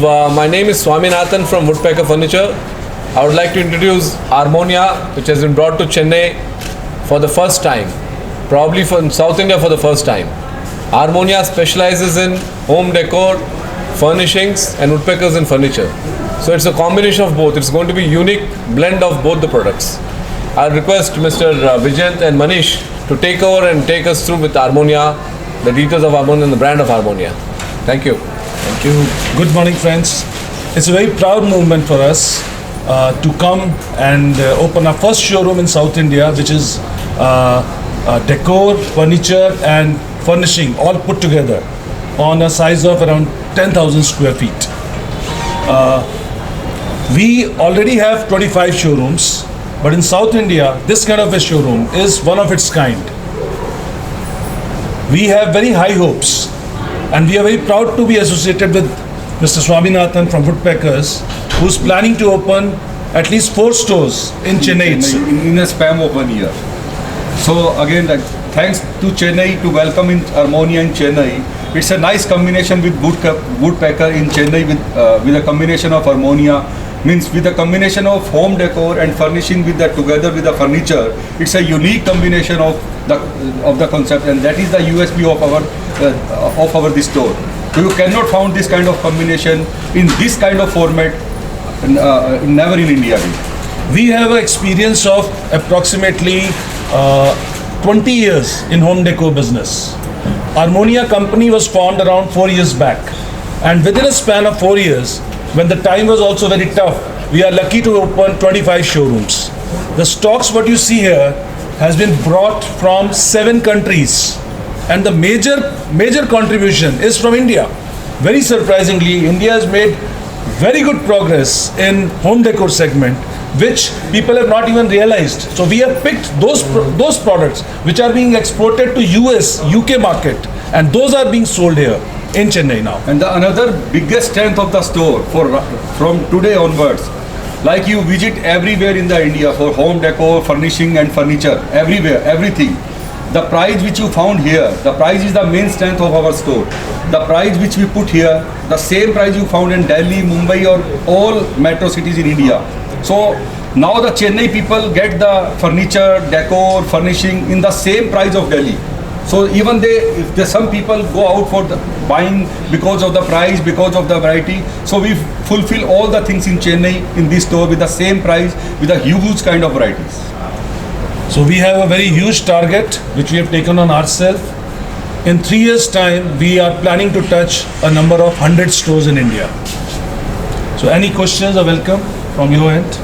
my name is Swaminathan from Woodpecker Furniture. I would like to introduce Armonia, which has been brought to Chennai for the first time, probably from South India for the first time. Armonia specializes in home decor, furnishings and woodpeckers and furniture. So it's a combination of both. It's going to be unique blend of both the products. I'll request Mr. Vijayant and Manish to take over and take us through with Armonia, the details of Armonia and the brand of Armonia. Thank you. Thank you. Good morning, friends. It's a very proud moment for us to come and open our first showroom in South India, which is decor, furniture and furnishing all put together on a size of around 10,000 square feet. We already have 25 showrooms, but in South India, this kind of a showroom is one of its kind. We have very high hopes, and we are very proud to be associated with Mr. Swaminathan from Woodpeckers, who's planning to open at least 4 stores in Chennai itself. In a span of 1 year. So again, thanks to Chennai to welcome in Armonia in Chennai. It's a nice combination with Woodpecker in Chennai with a combination of Armonia. Means with a combination of home decor and furnishing with that together with the furniture. It's a unique combination of the concept, and that is the USP of our this store. So you cannot find this kind of combination in this kind of format never in India. We have an experience of approximately 20 years in home decor business. Armonia company was formed around 4 years back, and within a span of 4 years, when the time was also very tough, we are lucky to open 25 showrooms. The stocks what you see here has been brought from 7 countries, and the major contribution is from India. Very surprisingly, India has made very good progress in home decor segment, which people have not even realized. So we have picked those products which are being exported to US, UK market, and those are being sold here in Chennai now. And the another biggest strength of the store from today onwards, like you visit everywhere in the India for home decor, furnishing and furniture, everywhere, everything. The price which you found here, the price is the main strength of our store. The price which we put here, the same price you found in Delhi, Mumbai or all metro cities in India. So now the Chennai people get the furniture, decor, furnishing in the same price of Delhi. So even if some people go out for the buying because of the price, because of the variety. So we fulfill all the things in Chennai in this store with the same price, with a huge kind of varieties. So we have a very huge target which we have taken on ourselves. In 3 years' time, we are planning to touch a number of 100 stores in India. So any questions are welcome from your end.